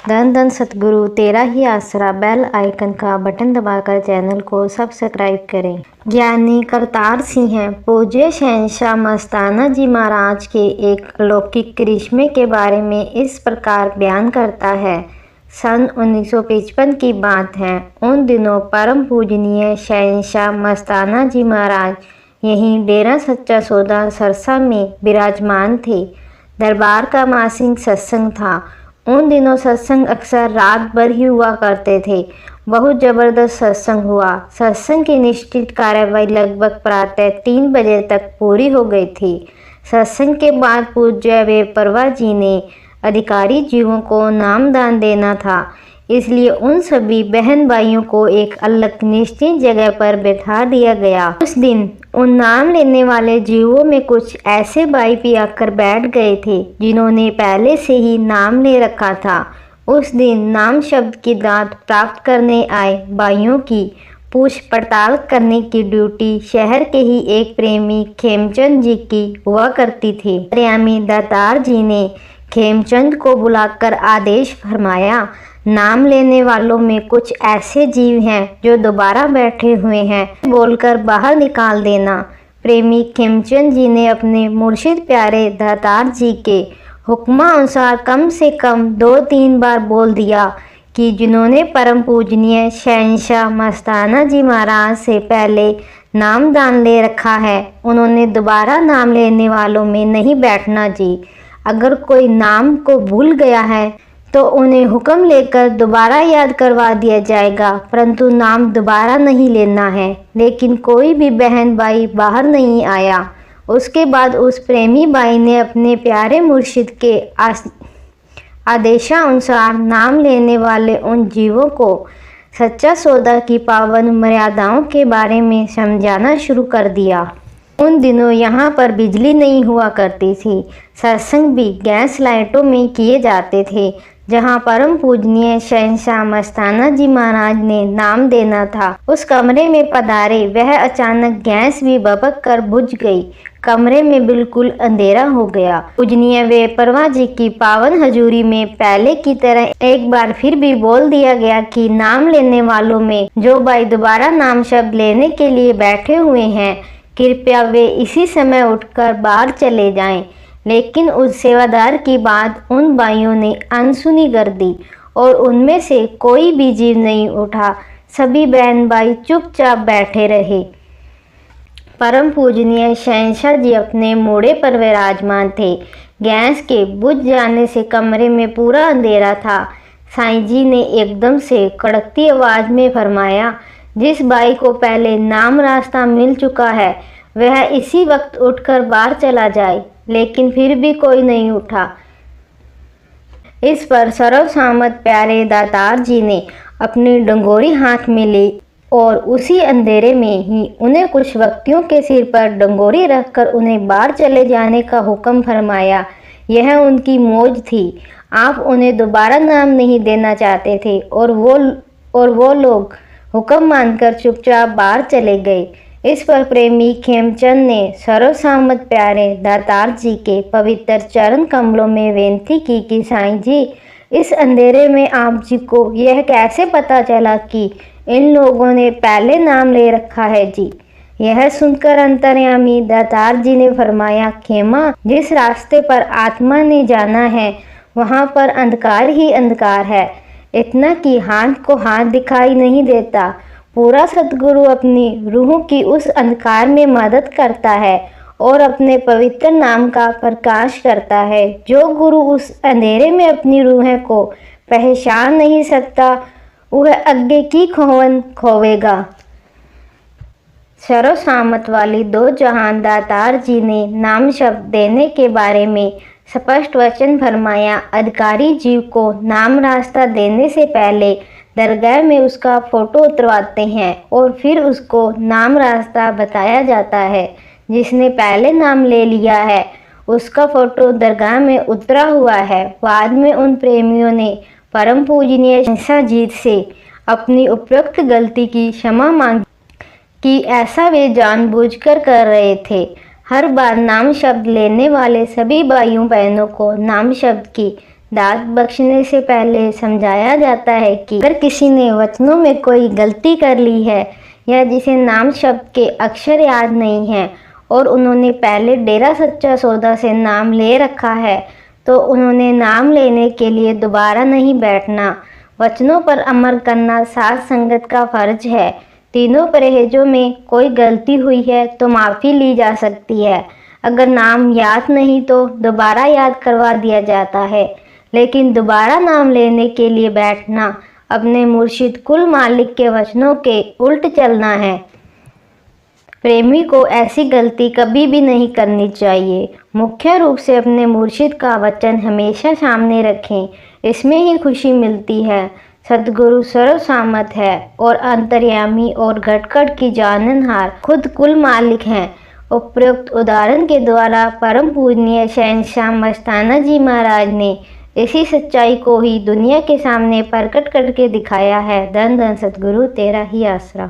धन धन सतगुरु तेरा ही आसरा। बेल आइकन का बटन दबाकर चैनल को सब्सक्राइब करें। ज्ञानी करतार सिंह पूज्य शहंशाह मस्ताना जी महाराज के एक अलौकिक करिश्मे के बारे में इस प्रकार बयान करता है। सन 1955 की बात है। उन दिनों परम पूजनीय शहंशाह मस्ताना जी महाराज यहीं डेरा सच्चा सौदा सरसा में विराजमान थे। दरबार का मासिक सत्संग था। उन दिनों सत्संग अक्सर रात भर ही हुआ करते थे। बहुत जबरदस्त सत्संग हुआ। सत्संग की निश्चित कार्यवाही लगभग प्रातः 3 बजे तक पूरी हो गई थी। सत्संग के बाद पूज्य बेपरवा जी ने अधिकारी जीवों को नामदान देना था, इसलिए उन सभी बहन भाइयों को एक अलग निश्चित जगह पर बैठा दिया गया। उस दिन उन नाम लेने वाले जीवों में कुछ ऐसे भाई भी आकर बैठ गए थे जिन्होंने पहले से ही नाम ले रखा था। उस दिन नाम शब्द की दात प्राप्त करने आए भाइयों की पूछ पड़ताल करने की ड्यूटी शहर के ही एक प्रेमी खेमचंद जी की हुआ करती थी। प्रेमी दातार जी ने खेमचंद को बुलाकर आदेश फरमाया, नाम लेने वालों में कुछ ऐसे जीव हैं जो दोबारा बैठे हुए हैं, बोलकर बाहर निकाल देना। प्रेमी खेमचंद जी ने अपने मुर्शिद प्यारे दातार जी के हुक्मानुसार कम से कम 2-3 बार बोल दिया कि जिन्होंने परम पूजनीय शहंशाह मस्ताना जी महाराज से पहले नामदान ले रखा है, उन्होंने दोबारा नाम लेने वालों में नहीं बैठना जी। अगर कोई नाम को भूल गया है तो उन्हें हुक्म लेकर दोबारा याद करवा दिया जाएगा, परंतु नाम दोबारा नहीं लेना है। लेकिन कोई भी बहन भाई बाहर नहीं आया। उसके बाद उस प्रेमी भाई ने अपने प्यारे मुर्शिद के आदेशानुसार नाम लेने वाले उन जीवों को सच्चा सौदा की पावन मर्यादाओं के बारे में समझाना शुरू कर दिया। उन दिनों यहाँ पर बिजली नहीं हुआ करती थी। सत्संग भी गैस लाइटों में किए जाते थे। जहाँ परम पूजनीय शहंशाह मस्ताना जी महाराज ने नाम देना था, उस कमरे में पधारे वह अचानक गैस भी भभक कर बुझ गई। कमरे में बिल्कुल अंधेरा हो गया। पूजनीय बेपरवा जी की पावन हजूरी में पहले की तरह एक बार फिर भी बोल दिया गया कि नाम लेने वालों में जो भाई दोबारा नाम शब्द लेने के लिए बैठे हुए हैं, कृपया वे इसी समय उठकर बाहर चले जाएं। लेकिन उस सेवादार की बात उन भाइयों ने अनसुनी कर दी और उनमें से कोई भी जीव नहीं उठा। सभी बहन भाई चुपचाप बैठे रहे। परम पूजनीय शहंशाह जी अपने मोड़े पर विराजमान थे। गैस के बुझ जाने से कमरे में पूरा अंधेरा था। साईं जी ने एकदम से कड़कती आवाज में फरमाया, जिस भाई को पहले नाम रास्ता मिल चुका है वह इसी वक्त उठकर बाहर चला जाए। लेकिन फिर भी कोई नहीं उठा। इस पर सर्वसम्मत प्यारे दातार जी ने अपनी डंगोरी हाथ में ली और उसी अंधेरे में ही उन्हें कुछ व्यक्तियों के सिर पर डंगोरी रखकर उन्हें बाहर चले जाने का हुक्म फरमाया। यह उनकी मौज थी। आप उन्हें दोबारा नाम नहीं देना चाहते थे और वो लोग हुक्म मानकर चुपचाप बाहर चले गए। इस पर प्रेमी खेमचंद ने सर्वसम्मत प्यारे दातार जी के पवित्र चरण कमलों में विनती की कि साईं जी, इस अंधेरे में आप जी को यह कैसे पता चला कि इन लोगों ने पहले नाम ले रखा है जी। यह सुनकर अंतर्यामी दातार जी ने फरमाया, खेमा, जिस रास्ते पर आत्मा ने जाना है वहाँ पर अंधकार ही अंधकार है। इतना कि हाथ को हाथ दिखाई नहीं देता। पूरा सतगुरु अपनी रूह की उस अंधकार में मदद करता है और अपने पवित्र नाम का प्रकाश करता है। जो गुरु उस अंधेरे में अपनी रूह को पहचान नहीं सकता, वह आगे की खोवन खोवेगा। सर्वसम्मत वाली दो जहान दातार जी ने नाम शब्द देने के बारे में स्पष्ट वचन फरमाया। अधिकारी जीव को नाम रास्ता देने से पहले दरगाह में उसका फोटो उतरवाते हैं और फिर उसको नाम रास्ता बताया जाता है। जिसने पहले नाम ले लिया है उसका फोटो दरगाह में उतरा हुआ है। बाद में उन प्रेमियों ने परम पूजनीय शहंशाह जी से अपनी उपरोक्त गलती की क्षमा मांगी कि ऐसा वे जानबूझकर कर रहे थे। हर बार नाम शब्द लेने वाले सभी भाइयों बहनों को नाम शब्द की दात बख्शने से पहले समझाया जाता है कि अगर किसी ने वचनों में कोई गलती कर ली है या जिसे नाम शब्द के अक्षर याद नहीं है और उन्होंने पहले डेरा सच्चा सौदा से नाम ले रखा है तो उन्होंने नाम लेने के लिए दोबारा नहीं बैठना। वचनों पर अमल करना साथ संगत का फर्ज है। तीनों परहेजों में कोई गलती हुई है तो माफ़ी ली जा सकती है। अगर नाम याद नहीं तो दोबारा याद करवा दिया जाता है, लेकिन दोबारा नाम लेने के लिए बैठना अपने मुर्शिद कुल मालिक के वचनों के उल्ट चलना है। प्रेमी को ऐसी गलती कभी भी नहीं करनी चाहिए। मुख्य रूप से अपने मुर्शिद का वचन हमेशा सामने रखें, इसमें ही खुशी मिलती है। सद्गुरु सर्वसम्मत है और अंतर्यामी और घटघट की जाननहार खुद कुल मालिक हैं। उपरोक्त उदाहरण के द्वारा परम पूजनीय शहंशाह मस्ताना जी महाराज ने इसी सच्चाई को ही दुनिया के सामने प्रकट करके दिखाया है। धन धन सद्गुरु तेरा ही आसरा।